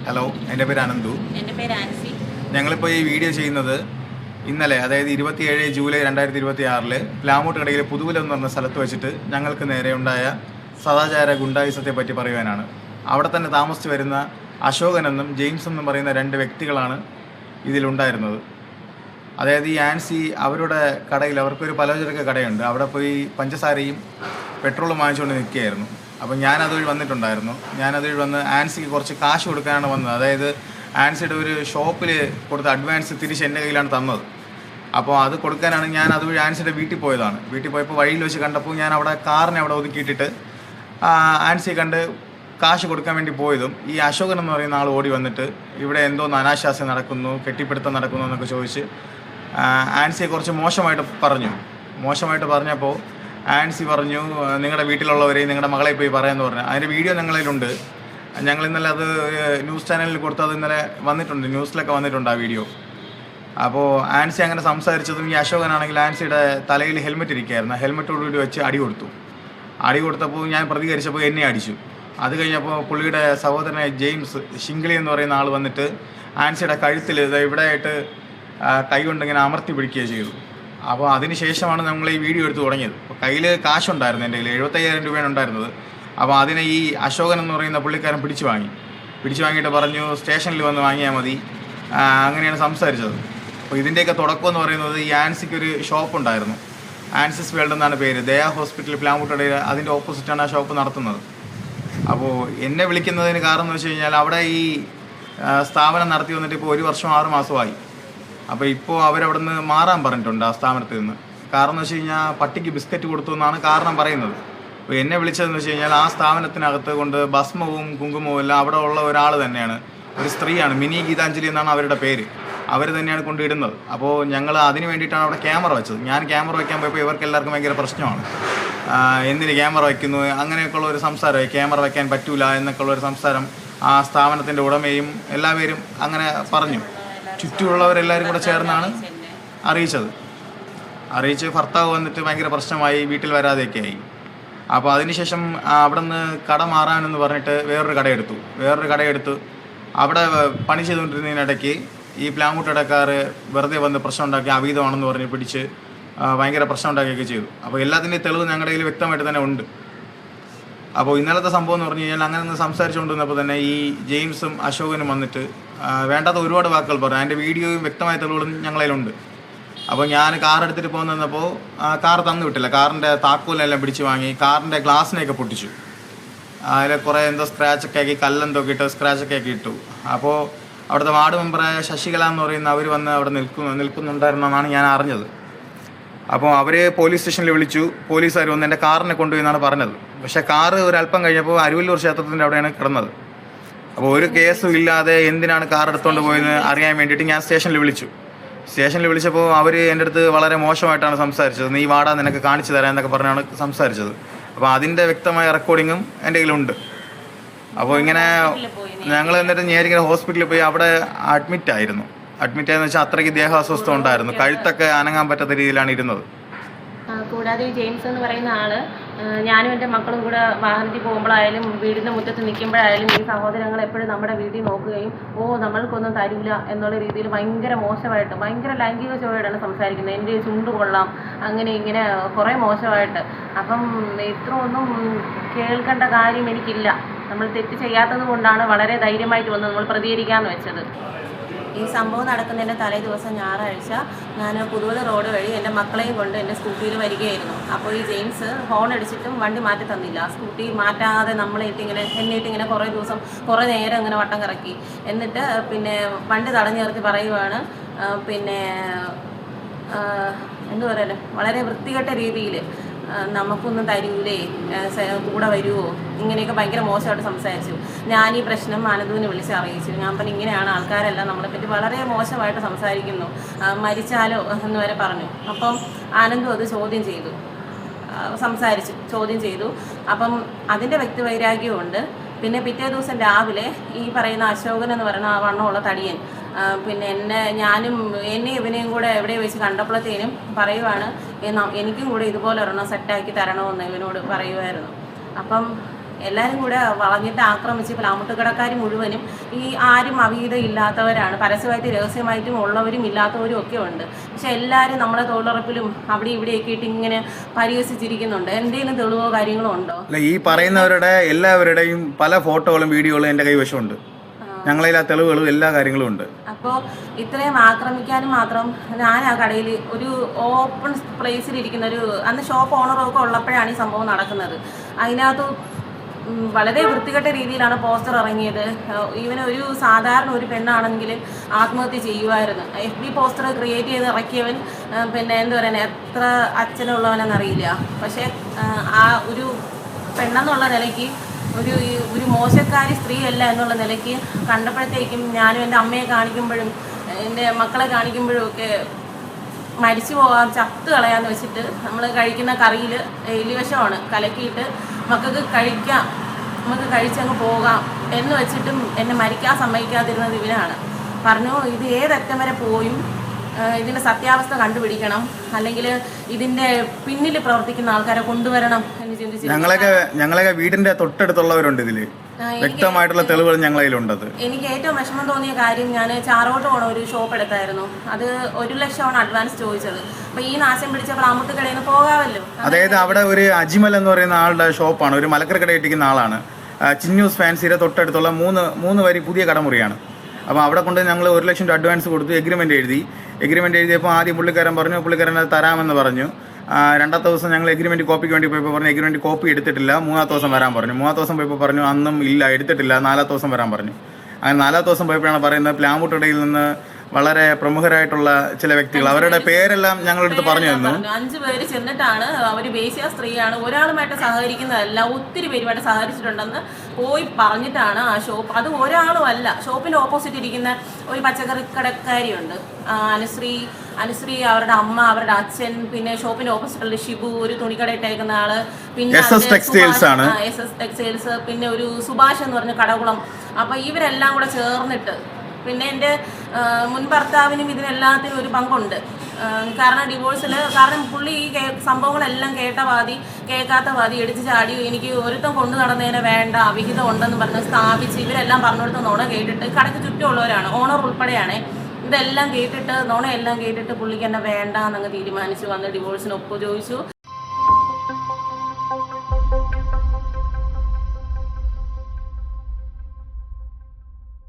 Hello, എൻ്റെ പേര് അനന്തു. എൻ്റെ പേര് ആൻസി. ഞങ്ങളിപ്പോൾ ഈ വീഡിയോ ചെയ്യുന്നത് ഇന്നലെ, അതായത് 27 ജൂലൈ 2026 പ്ലാമൂട്ടുകടയിൽ പുതുവില എന്ന് പറഞ്ഞ സ്ഥലത്ത് വെച്ചിട്ട് ഞങ്ങൾക്ക് നേരെ ഉണ്ടായ സദാചാര ഗുണ്ടായുസത്തെ പറ്റി പറയുവാനാണ്. അവിടെ തന്നെ താമസിച്ച് വരുന്ന അശോകൻ എന്നും ജെയിംസ് എന്നും പറയുന്ന രണ്ട് വ്യക്തികളാണ് ഇതിലുണ്ടായിരുന്നത്. അതായത് ഈ ആൻസി അവരുടെ കടയിൽ, അവർക്കൊരു പലചരക്ക് കടയുണ്ട്, അവിടെ പോയി പഞ്ചസാരയും പെട്രോളും വാങ്ങിച്ചുകൊണ്ട് നിൽക്കുകയായിരുന്നു. അപ്പോൾ ഞാനതുവഴി വന്നിട്ടുണ്ടായിരുന്നു. ഞാനതുവഴി വന്ന് ആൻസിക്ക് കുറച്ച് കാശ് കൊടുക്കാനാണ് വന്നത്. അതായത് ആൻസിയുടെ ഒരു ഷോപ്പിൽ കൊടുത്ത അഡ്വാൻസ് തിരിച്ച് എൻ്റെ കയ്യിലാണ് തന്നത്. അപ്പോൾ അത് കൊടുക്കാനാണ് ഞാൻ അതുവഴി ആൻസിയുടെ വീട്ടിൽ പോയതാണ്. വീട്ടിൽ പോയപ്പോൾ വഴിയിൽ വെച്ച് കണ്ടപ്പോൾ ഞാൻ അവിടെ കാറിനെ അവിടെ ഒതുക്കിയിട്ടിട്ട് ആൻസിയെ കണ്ട് കാശ് കൊടുക്കാൻ വേണ്ടി പോയതും ഈ അശോകൻ എന്ന് പറയുന്ന ആൾ ഓടി വന്നിട്ട് ഇവിടെ എന്തോ അനാശാസ്യം നടക്കുന്നു, കെട്ടിപ്പിടുത്തം നടക്കുന്നു എന്നൊക്കെ ചോദിച്ച് ആൻസിയെ കുറച്ച് മോശമായിട്ട് പറഞ്ഞപ്പോൾ ആൻസി പറഞ്ഞു, നിങ്ങളുടെ വീട്ടിലുള്ളവരെയും നിങ്ങളുടെ മകളെ പോയി പറയാമെന്ന് പറഞ്ഞു. അതിൻ്റെ വീഡിയോ ഞങ്ങളിലുണ്ട്. ഞങ്ങൾ ഇന്നലെ അത് ന്യൂസ് ചാനലിൽ കൊടുത്ത് അത് ഇന്നലെ വന്നിട്ടുണ്ട്, ന്യൂസിലൊക്കെ വന്നിട്ടുണ്ട് ആ വീഡിയോ. അപ്പോൾ ആൻസി അങ്ങനെ സംസാരിച്ചതും ഈ അശോകനാണെങ്കിൽ ആൻസിയുടെ തലയിൽ ഹെൽമെറ്റ് ഇരിക്കുകയായിരുന്നു. ഹെൽമെറ്റോടുകൂടി വെച്ച് അടി കൊടുത്തപ്പോൾ ഞാൻ പ്രതികരിച്ചപ്പോൾ എന്നെ അടിച്ചു. അത് കഴിഞ്ഞപ്പോൾ പുള്ളിയുടെ സഹോദരനായ ജെയിംസ് ഷിംഗ്ലി എന്ന് പറയുന്ന ആൾ വന്നിട്ട് ആൻസിയുടെ കഴുത്തിൽ ഇവിടെയായിട്ട് കൈ കൊണ്ടിങ്ങനെ അമർത്തി പിടിക്കുകയും ചെയ്തു. അപ്പോൾ അതിന് ശേഷമാണ് നമ്മൾ ഈ വീഡിയോ എടുത്ത് തുടങ്ങിയത്. അപ്പോൾ കയ്യിൽ കാശുണ്ടായിരുന്നു, എൻ്റെ കയ്യിൽ 75,000 രൂപയാണ് ഉണ്ടായിരുന്നത്. അപ്പോൾ അതിനെ ഈ അശോകൻ എന്ന് പറയുന്ന പുള്ളിക്കാരൻ പിടിച്ചു വാങ്ങിയിട്ട് പറഞ്ഞു സ്റ്റേഷനിൽ വന്ന് വാങ്ങിയാൽ മതി. അങ്ങനെയാണ് സംസാരിച്ചത്. അപ്പോൾ ഇതിൻ്റെയൊക്കെ തുടക്കം എന്ന് പറയുന്നത് ഈ ആൻസിക്കൊരു ഷോപ്പ് ഉണ്ടായിരുന്നു, ആൻസിസ് വേൾഡ് എന്നാണ് പേര്. ദയാ ഹോസ്പിറ്റൽ പ്ലാമൂട്ടടയിൽ അതിൻ്റെ ഓപ്പോസിറ്റാണ് ആ ഷോപ്പ് നടത്തുന്നത്. അപ്പോൾ എന്നെ വിളിക്കുന്നതിന് കാരണം എന്ന് വെച്ച് കഴിഞ്ഞാൽ അവിടെ ഈ സ്ഥാപനം നടത്തി വന്നിട്ട് ഇപ്പോൾ 1 വർഷം 6 മാസമായി. അപ്പോൾ ഇപ്പോൾ അവരവിടെ നിന്ന് മാറാൻ പറഞ്ഞിട്ടുണ്ട് ആ സ്ഥാപനത്തിൽ നിന്ന്. കാരണം എന്ന് വെച്ച് കഴിഞ്ഞാൽ പട്ടിക്ക് ബിസ്ക്കറ്റ് കൊടുത്തു എന്നാണ് കാരണം പറയുന്നത്. അപ്പോൾ എന്നെ വിളിച്ചതെന്ന് വെച്ച് കഴിഞ്ഞാൽ ആ സ്ഥാപനത്തിനകത്ത് കൊണ്ട് ഭസ്മവും കുങ്കുമവും എല്ലാം അവിടെ ഉള്ള ഒരാൾ തന്നെയാണ്, ഒരു സ്ത്രീയാണ്, മിനി ഗീതാഞ്ജലി എന്നാണ് അവരുടെ പേര്. അവർ തന്നെയാണ് കൊണ്ടിടുന്നത്. അപ്പോൾ ഞങ്ങൾ അതിന് വേണ്ടിയിട്ടാണ് അവിടെ ക്യാമറ വെച്ചത്. ഞാൻ ക്യാമറ വയ്ക്കാൻ പോയപ്പോൾ ഇവർക്ക് എല്ലാവർക്കും ഭയങ്കര പ്രശ്നമാണ്. എന്തിന് ക്യാമറ വയ്ക്കുന്നു, അങ്ങനെയൊക്കെയുള്ള ഒരു സംസാരമായി. ക്യാമറ വയ്ക്കാൻ പറ്റൂല എന്നൊക്കെയുള്ളൊരു സംസാരം ആ സ്ഥാപനത്തിൻ്റെ ഉടമയും എല്ലാവരും അങ്ങനെ പറഞ്ഞു. ചുറ്റുമുള്ളവരെല്ലാവരും കൂടെ ചേർന്നാണ് അറിയിച്ച് ഭർത്താവ് വന്നിട്ട് ഭയങ്കര പ്രശ്നമായി, വീട്ടിൽ വരാതെയൊക്കെ ആയി. അപ്പോൾ അതിനുശേഷം അവിടെ നിന്ന് കട മാറാനെന്ന് പറഞ്ഞിട്ട് വേറൊരു കടയെടുത്തു. അവിടെ പണി ചെയ്തുകൊണ്ടിരുന്നതിനിടയ്ക്ക് ഈ പ്ലാമൂട്ടടക്കാർ വെറുതെ വന്ന് പ്രശ്നം ഉണ്ടാക്കി, അവീതമാണെന്ന് പറഞ്ഞ് പിടിച്ച് ഭയങ്കര പ്രശ്നം ഉണ്ടാക്കുകയൊക്കെ ചെയ്തു. അപ്പോൾ എല്ലാത്തിൻ്റെയും തെളിവ് ഞങ്ങളുടെ കയ്യിൽ വ്യക്തമായിട്ട് തന്നെ ഉണ്ട്. അപ്പോൾ ഇന്നലത്തെ സംഭവം എന്ന് പറഞ്ഞു കഴിഞ്ഞാൽ അങ്ങനെ ഒന്ന് സംസാരിച്ചുകൊണ്ടിരുന്നപ്പോൾ തന്നെ ഈ ജെയിംസും അശോകനും വന്നിട്ട് വേണ്ടാത്ത ഒരുപാട് വാക്കുകൾ പറഞ്ഞു. അതിൻ്റെ വീഡിയോയും വ്യക്തമായ തെളിവുകളും ഞങ്ങളതിലുണ്ട്. അപ്പോൾ ഞാൻ കാർ എടുത്തിട്ട് പോകുന്നപ്പോൾ കാർ തന്നു വിട്ടില്ല. കാറിൻ്റെ താക്കോലെല്ലാം പിടിച്ച് വാങ്ങി, കാറിൻ്റെ ഗ്ലാസ്സിനെയൊക്കെ പൊട്ടിച്ചു. അതിൽ കുറേ എന്തോ സ്ക്രാച്ചൊക്കെ ആക്കി, കല്ലെന്തോ ഇട്ട് സ്ക്രാച്ചൊക്കെ ആക്കി ഇട്ടു. അപ്പോൾ അവിടുത്തെ വാർഡ് മെമ്പറായ ശശികല എന്ന് പറയുന്ന അവർ വന്ന് അവിടെ നിൽക്കുന്നുണ്ടായിരുന്നെന്നാണ് ഞാൻ അറിഞ്ഞത്. അപ്പോൾ അവർ പോലീസ് സ്റ്റേഷനിൽ വിളിച്ചു. പോലീസുകാർ വന്ന് എൻ്റെ കാറിനെ കൊണ്ടുപോയി എന്നാണ് പറഞ്ഞത്. പക്ഷേ കാറ് ഒരല്പം കഴിഞ്ഞപ്പോൾ അരുവല്ലൂർ ക്ഷേത്രത്തിൻ്റെ അവിടെയാണ് കിടന്നത്. അപ്പോൾ ഒരു കേസും ഇല്ലാതെ എന്തിനാണ് കാർ എടുത്തുകൊണ്ട് പോയെന്ന് അറിയാൻ വേണ്ടിയിട്ട് ഞാൻ സ്റ്റേഷനിൽ വിളിച്ചപ്പോൾ അവർ എൻ്റെ അടുത്ത് വളരെ മോശമായിട്ടാണ് സംസാരിച്ചത്. നീ വാടാ, നിനക്ക് കാണിച്ചു തരാം എന്നൊക്കെ പറഞ്ഞാണ് സംസാരിച്ചത്. അപ്പോൾ അതിൻ്റെ വ്യക്തമായ റെക്കോർഡിങ്ങും എൻ്റെ കയ്യിലുണ്ട്. അപ്പോൾ ഇങ്ങനെ ഞങ്ങൾ എന്നിട്ട് ഞാനിങ്ങനെ ഹോസ്പിറ്റലിൽ പോയി അവിടെ അഡ്മിറ്റായെന്ന് വെച്ചാൽ അത്രയ്ക്ക് ദേഹാസ്വസ്ഥം ഉണ്ടായിരുന്നു. കഴുത്തൊക്കെ അനങ്ങാൻ പറ്റാത്ത രീതിയിലാണ് ഇരുന്നത്. കൂടാതെ ഈ ജെയിംസ് എന്ന് പറയുന്ന ആള് ഞാനും എൻ്റെ മക്കളും കൂടെ വാഹനത്തിൽ പോകുമ്പോഴായാലും വീടിൻ്റെ മുറ്റത്ത് നിൽക്കുമ്പോഴായാലും ഈ സഹോദരങ്ങൾ എപ്പോഴും നമ്മുടെ വീട്ടിൽ നോക്കുകയും നമ്മൾക്കൊന്നും തരില്ല എന്നുള്ള രീതിയിൽ ഭയങ്കര മോശമായിട്ട്, ഭയങ്കര ലൈംഗിക ചുവയോടാണ് സംസാരിക്കുന്നത്. എൻ്റെ ചുണ്ട് കൊള്ളാം, അങ്ങനെ ഇങ്ങനെ കുറേ മോശമായിട്ട്. അപ്പം ഇത്ര ഒന്നും കേൾക്കേണ്ട കാര്യം എനിക്കില്ല. നമ്മൾ തെറ്റ് ചെയ്യാത്തത് കൊണ്ടാണ് വളരെ ധൈര്യമായിട്ട് വന്ന് നമ്മൾ പ്രതികരിക്കാമെന്ന് വെച്ചത്. ഈ സംഭവം നടക്കുന്നതിൻ്റെ തലേ ദിവസം ഞായറാഴ്ച ഞാൻ പുതുവല റോഡ് വഴി എൻ്റെ മക്കളെയും കൊണ്ട് എൻ്റെ സ്കൂട്ടിയിൽ വരികയായിരുന്നു. അപ്പോൾ ഈ ജെയിംസ് ഹോൺ അടിച്ചിട്ടും വണ്ടി മാറ്റി തന്നില്ല. സ്കൂട്ടി മാറ്റാതെ എന്നിട്ടിങ്ങനെ കുറേ നേരം ഇങ്ങനെ വട്ടം കറക്കി. എന്നിട്ട് പിന്നെ വണ്ടി തടഞ്ഞു നിർത്തി പറയുവാണ്, പിന്നെ എന്തു പറയാൻ, വളരെ വൃത്തികെട്ട രീതിയിൽ നമുക്കൊന്നും തരൂലേ, കൂടെ വരുമോ, ഇങ്ങനെയൊക്കെ ഭയങ്കര മോശമായിട്ട് സംസാരിച്ചു. ഞാൻ ഈ പ്രശ്നം ആനന്ദുവിനെ വിളിച്ച് അറിയിച്ചു. ഞാൻ പറഞ്ഞു ഇങ്ങനെയാണ് ആൾക്കാരെല്ലാം നമ്മളെപ്പറ്റി വളരെ മോശമായിട്ട് സംസാരിക്കുന്നു, മരിച്ചാലോ എന്ന് വരെ പറഞ്ഞു. അപ്പം ആനന്ദു അത് ചോദ്യം ചെയ്തു. അപ്പം അതിൻ്റെ വ്യക്തിവൈരാഗ്യമുണ്ട്. പിന്നെ പിറ്റേ ദിവസം രാവിലെ ഈ പറയുന്ന അശോകൻ എന്ന് പറയുന്ന ആ വണ്ണമുള്ള തടിയൻ പിന്നെ എന്നെ ഇവനെയും കൂടെ എവിടെ വെച്ച് കണ്ടപ്പോഴത്തേനും പറയുവാണ്, എനിക്കും കൂടെ ഇതുപോലെ ഒരെണ്ണം സെറ്റാക്കി തരണമെന്ന് ഇവനോട് പറയുമായിരുന്നു. അപ്പം എല്ലാവരും കൂടെ വളഞ്ഞിട്ട് ആക്രമിച്ച് പ്ലാമുട്ടുകടക്കാർ മുഴുവനും ഈ ആരും അവിഹിതം ഇല്ലാത്തവരാണ്. പരസ്യമായിട്ട് രഹസ്യമായിട്ടും ഉള്ളവരും ഇല്ലാത്തവരും ഒക്കെ ഉണ്ട്. പക്ഷെ എല്ലാവരും നമ്മളെ തൊഴിലുറപ്പിലും അവിടെ ഇവിടെയൊക്കെ ഇട്ട് ഇങ്ങനെ പരിഹസിച്ചിരിക്കുന്നുണ്ട്. എന്തെങ്കിലും തെളിവോ കാര്യങ്ങളോ ഉണ്ടോ? അല്ല, ഈ പറയുന്നവരുടെ എല്ലാവരുടെയും പല ഫോട്ടോകളും വീഡിയോകളും എൻ്റെ കൈവശമുണ്ട്. ഞങ്ങളതിൽ ആ തെളിവുകളും എല്ലാ കാര്യങ്ങളും ഉണ്ട്. അപ്പോൾ ഇത്രയും ആക്രമിക്കാനും മാത്രം ഞാൻ ആ കടയിൽ ഒരു ഓപ്പൺ പ്ലേസിലിരിക്കുന്ന അന്ന് ഷോപ്പ് ഓണറൊക്കെ ഉള്ളപ്പോഴാണ് ഈ സംഭവം നടക്കുന്നത്. അതിനകത്ത് വളരെ വൃത്തികെട്ട രീതിയിലാണ് പോസ്റ്റർ ഇറങ്ങിയത്. ഒരു സാധാരണ ഒരു പെണ്ണാണെങ്കിൽ ആത്മഹത്യ ചെയ്യുമായിരുന്നു. FB പോസ്റ്റർ ക്രിയേറ്റ് ചെയ്ത് ഇറക്കിയവൻ എന്താ പറയുക, എത്ര അച്ഛനുള്ളവനെന്നറിയില്ല. പക്ഷേ ആ ഒരു പെണ്ണെന്നുള്ള നിലയ്ക്ക് ഒരു മോശക്കാരി സ്ത്രീയല്ല എന്നുള്ള നിലയ്ക്ക് കണ്ടപ്പോഴത്തേക്കും ഞാനും എൻ്റെ അമ്മയെ കാണിക്കുമ്പോഴും എൻ്റെ മക്കളെ കാണിക്കുമ്പോഴും ഒക്കെ മരിച്ചു പോകാൻ ചത്ത് കളയാന്ന് വെച്ചിട്ട് നമ്മൾ കഴിക്കുന്ന കറിയിൽ എലിവശമാണ് കലക്കിയിട്ട് മക്കൾക്ക് കഴിക്കാം, നമുക്ക് കഴിച്ചങ്ങ് പോകാം എന്ന് വെച്ചിട്ടും എന്നെ മരിക്കാൻ സമ്മതിക്കാതിരുന്നത് ഇവരാണ്. പറഞ്ഞു ഇത് ഏതറ്റം വരെ പോയും ഇതിൻ്റെ സത്യാവസ്ഥ കണ്ടുപിടിക്കണം, അല്ലെങ്കിൽ ഇതിൻ്റെ പിന്നിൽ പ്രവർത്തിക്കുന്ന ആൾക്കാരെ കൊണ്ടുവരണം എന്ന് ചിന്തിച്ചു. ഞങ്ങളൊക്കെ വീടിന്റെ തൊട്ടടുത്തുള്ളവരുണ്ട് ഇതില്, വ്യക്തമായിട്ടുള്ള തെളിവുകൾ ഞങ്ങളതിലുണ്ടത്. എനിക്ക് ഏറ്റവും വിഷമം തോന്നിയ കാര്യം, ഞാൻ ചാറോട്ട് പോണ ഒരു ഷോപ്പ് എടുത്തായിരുന്നു. അത് 1 ലക്ഷമാണ് അഡ്വാൻസ് ചോദിച്ചത്. അപ്പൊ ഈ നാശം പിടിച്ച പ്ലാമുട്ട് കടയിൽ നിന്ന് പോകാമല്ലോ. അതായത് അവിടെ ഒരു അജിമൽ എന്ന് പറയുന്ന ആളുടെ ഷോപ്പാണ്, ഒരു മലക്കറി കട ഇട്ടിരിക്കുന്ന ആളാണ്. ചിന്നൂസ് ഫാൻസിയുടെ തൊട്ടടുത്തുള്ള മൂന്ന് വരി പുതിയ കടമുറിയാണ്. അപ്പോൾ അവിടെ കൊണ്ട് ഞങ്ങൾ 1 ലക്ഷം രൂപ അഡ്വാൻസ് കൊടുത്തു. എഗ്രിമെൻ്റ് എഴുതിയപ്പോൾ ആദ്യം പുള്ളിക്കാരൻ പറഞ്ഞു പുള്ളിക്കാരൻ അത് തരാമെന്ന് പറഞ്ഞു. രണ്ടാമത്തെ ദിവസം ഞങ്ങൾ എഗ്രിമെൻറ്റ് കോപ്പിക്ക് വേണ്ടി പോയപ്പോൾ പറഞ്ഞു എഗ്രിമെൻറ്റ് കോപ്പി എടുത്തിട്ടില്ല, 3-ാമത്തെ ദിവസം വരാൻ പറഞ്ഞു. 3-ാമത്തെ ദിവസം പോയപ്പോൾ പറഞ്ഞു അന്നും ഇല്ല എടുത്തിട്ടില്ല, 4-ാമത്തെ ദിവസം വരാൻ പറഞ്ഞു. അങ്ങനെ 4-ാമത്തെ ദിവസം പോയപ്പോഴാണ് പറയുന്നത് പ്ലാമുട്ടടയിൽ നിന്ന് വളരെ പ്രമുഖരായിട്ടുള്ള ചില വ്യക്തികൾ, അവരുടെ പേരെല്ലാം ഞങ്ങളെടുത്ത് പറഞ്ഞു തന്നു. 5 പേര് ചെന്നിട്ടാണ്, അവർ വേശ്യ സ്ത്രീയാണ്, ഒരാളുമായിട്ട് സഹകരിക്കുന്നതല്ല, ഒത്തിരി പേരുമായിട്ട് സഹകരിച്ചിട്ടുണ്ടെന്ന് പോയി പറഞ്ഞിട്ടാണ് ആ ഷോപ്പ്. അത് ഒരാളും അല്ല, ഷോപ്പിന്റെ ഓപ്പോസിറ്റ് ഇരിക്കുന്ന ഒരു പച്ചക്കറി കടക്കാരിയുണ്ട്, അനുശ്രീ, അവരുടെ അമ്മ, അവരുടെ അച്ഛൻ, പിന്നെ ഷോപ്പിന്റെ ഓപ്പോസിറ്റുള്ള ഷിബു, ഒരു തുണിക്കട ഇട്ടേക്കുന്ന ആള്, പിന്നെ SS ടെക്സ്റ്റൈൽസ്, പിന്നെ ഒരു സുഭാഷ് എന്ന് പറഞ്ഞ കടകുളം. അപ്പൊ ഇവരെല്ലാം കൂടെ ചേർന്നിട്ട്, പിന്നെ എൻ്റെ മുൻ ഭർത്താവിനും ഇതിനെല്ലാത്തിനും ഒരു പങ്കുണ്ട്. കാരണം ഡിവോഴ്സിൽ, കാരണം പുള്ളി ഈ സംഭവങ്ങളെല്ലാം കേൾക്കാത്ത വാദി എടുത്ത് ചാടി എനിക്ക് ഒരുത്തം കൊണ്ടു നടന്നതിനെ വേണ്ട, അവിഹിതം ഉണ്ടെന്ന് പറഞ്ഞ് സ്ഥാപിച്ച് ഇവരെല്ലാം പറഞ്ഞു കൊടുത്ത നുണ കേട്ടിട്ട്, കടക്ക് ചുറ്റുമുള്ളവരാണ്, ഓണർ ഉൾപ്പെടെയാണ്, ഇതെല്ലാം കേട്ടിട്ട് നുണയെല്ലാം കേട്ടിട്ട് പുള്ളിക്ക് എന്നെ വേണ്ട എന്നങ്ങ് തീരുമാനിച്ചു. വന്ന് ഡിവോഴ്സിന് ഒപ്പ് ചോദിച്ചു.